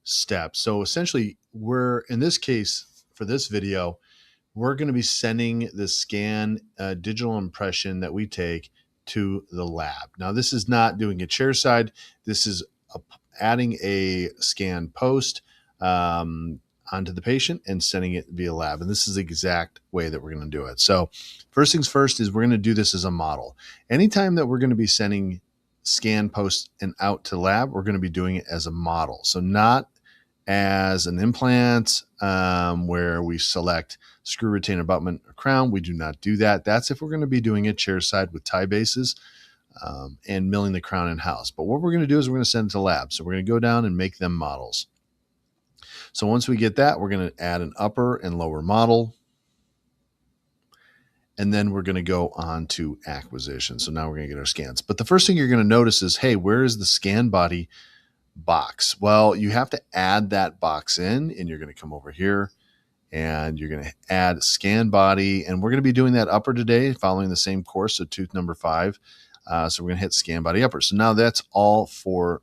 steps. So essentially, we're in this case for this video, we're going to be sending the scan digital impression that we take to the lab. Now, this is not doing a chairside. This is adding a scan post onto the patient and sending it via lab. And this is the exact way that we're going to do it. So first things first is we're going to do this as a model. Anytime that we're going to be sending scan posts and out to lab, we're going to be doing it as a model. So not as an implant where we select screw, retainer, abutment, or crown. We do not do that. That's if we're going to be doing it chairside with tie bases and milling the crown in-house. But what we're going to do is we're going to send it to lab. So we're going to go down and make them models. So once we get that, we're going to add an upper and lower model. And then we're going to go on to acquisition. So now we're going to get our scans. But the first thing you're going to notice is, hey, where is the scan body box? Well, you have to add that box in, and you're going to come over here and you're going to add scan body. And we're going to be doing that upper today, following the same course, so tooth number 5. So we're going to hit scan body upper. So now that's all for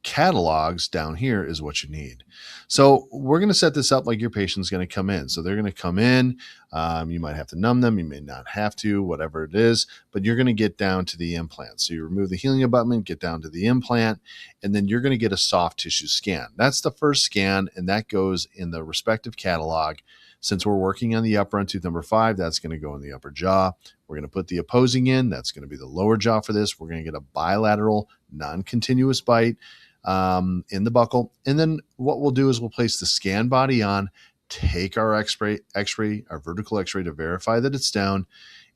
catalogs. Down here is what you need. So we're going to set this up like your patient's going to come in. So they're going to come in. You might have to numb them. You may not have to, whatever it is, but you're going to get down to the implant. So you remove the healing abutment, get down to the implant, and then you're going to get a soft tissue scan. That's the first scan, and that goes in the respective catalog. Since we're working on the upper on tooth number 5, that's going to go in the upper jaw. We're going to put the opposing in. That's going to be the lower jaw for this. We're going to get a bilateral non-continuous bite in the buccal. And then what we'll do is we'll place the scan body on, take our x-ray, our vertical x-ray to verify that it's down,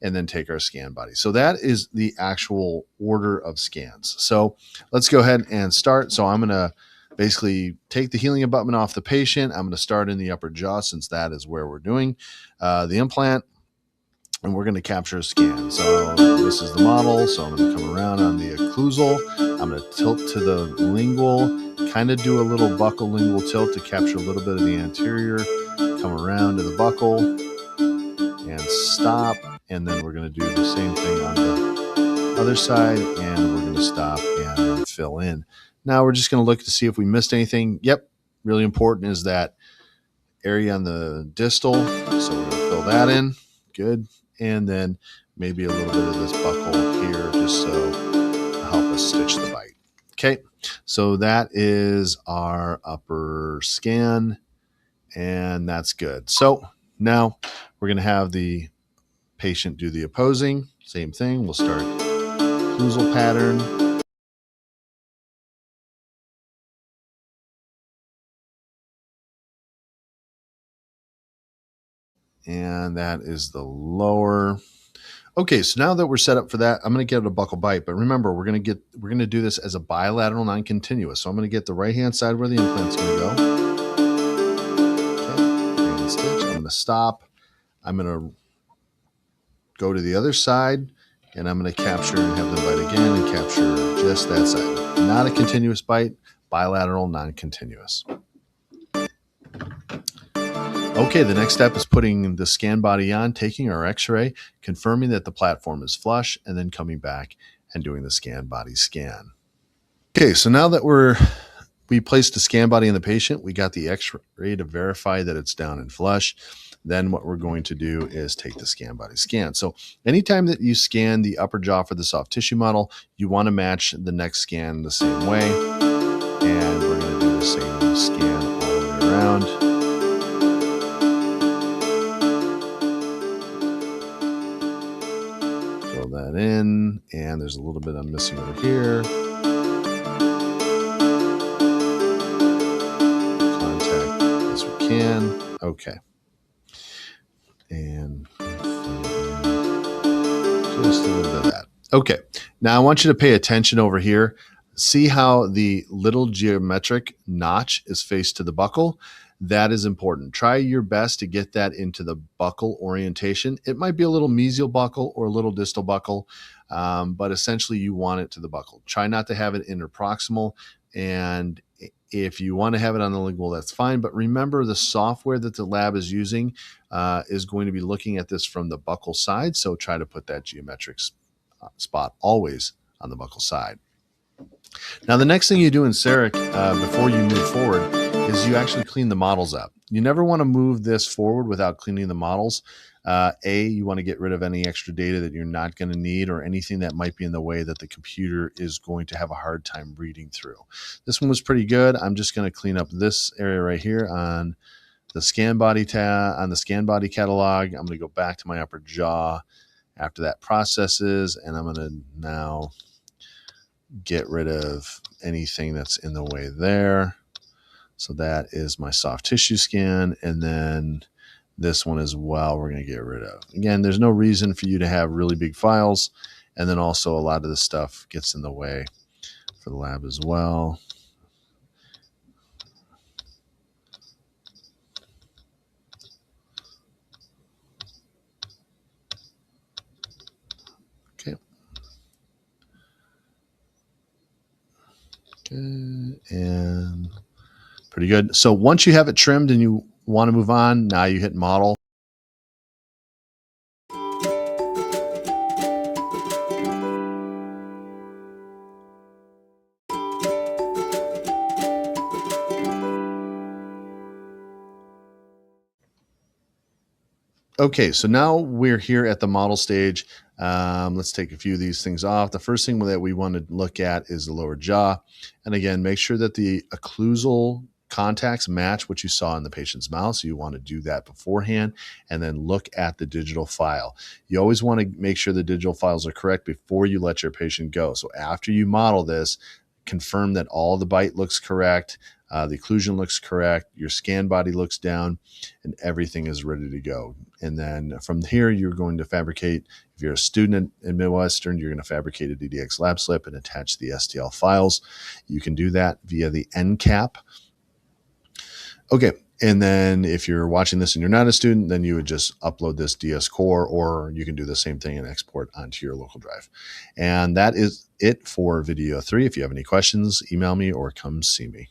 and then take our scan body. So that is the actual order of scans. So let's go ahead and start. So I'm going to basically take the healing abutment off the patient. I'm going to start in the upper jaw since that is where we're doing the implant. And we're going to capture a scan. So this is the model. So I'm going to come around on the occlusal. I'm going to tilt to the lingual, kind of do a little buccal lingual tilt to capture a little bit of the anterior, come around to the buccal and stop. And then we're going to do the same thing on the other side, and we're going to stop and fill in. Now we're just going to look to see if we missed anything. Yep. Really important is that area on the distal. So we're going to fill that in. Good. And then maybe a little bit of this buccal here just so to help us stitch the bite. Okay, so that is our upper scan, and that's good. So now we're going to have the patient do the opposing. Same thing. We'll start occlusal pattern. And that is the lower. Okay, so now that we're set up for that, I'm going to get a buccal bite. But remember, we're going to do this as a bilateral non-continuous. So I'm going to get the right-hand side where the implant's going to go. Okay, and stitch. I'm going to stop. I'm going to go to the other side, and I'm going to capture and have them bite again and capture just that side. Not a continuous bite, bilateral non-continuous. Okay, the next step is putting the scan body on, taking our x-ray, confirming that the platform is flush, and then coming back and doing the scan body scan. Okay, so now that we placed the scan body in the patient, we got the x-ray to verify that it's down and flush. Then what we're going to do is take the scan body scan. So anytime that you scan the upper jaw for the soft tissue model, you want to match the next scan the same way. And we're going to do the same scan all the way around. That in, and there's a little bit I'm missing over here. Contact as we can. Okay. And just a little bit of that. Okay. Now I want you to pay attention over here. See how the little geometric notch is faced to the buccal? That is important. Try your best to get that into the buccal orientation. It might be a little mesial buccal or a little distal buccal, but essentially you want it to the buccal. Try not to have it interproximal, and if you want to have it on the lingual, that's fine. But remember, the software that the lab is using is going to be looking at this from the buccal side, so try to put that geometric spot always on the buccal side. Now, the next thing you do in CEREC before you move forward is you actually clean the models up. You never want to move this forward without cleaning the models. You want to get rid of any extra data that you're not going to need or anything that might be in the way that the computer is going to have a hard time reading through. This one was pretty good. I'm just going to clean up this area right here on the scan body tab, on the scan body catalog. I'm going to go back to my upper jaw after that processes, and I'm going to now get rid of anything that's in the way there. So that is my soft tissue scan. And then this one as well, we're going to get rid of. Again, there's no reason for you to have really big files. And then also a lot of the stuff gets in the way for the lab as well. Okay. Okay. And pretty good. So once you have it trimmed and you want to move on, now you hit model. Okay, so now we're here at the model stage. Let's take a few of these things off. The first thing that we want to look at is the lower jaw. And again, make sure that the occlusal contacts match what you saw in the patient's mouth. So you want to do that beforehand and then look at the digital file. You always want to make sure the digital files are correct before you let your patient go. So after you model this, confirm that all the bite looks correct, the occlusion looks correct, your scan body looks down, and everything is ready to go. And then from here, you're going to fabricate. If you're a student in Midwestern, you're going to fabricate a DDX lab slip and attach the STL files. You can do that via the NCAP. Okay, and then if you're watching this and you're not a student, then you would just upload this DS Core, or you can do the same thing and export onto your local drive. And that is it for video 3. If you have any questions, email me or come see me.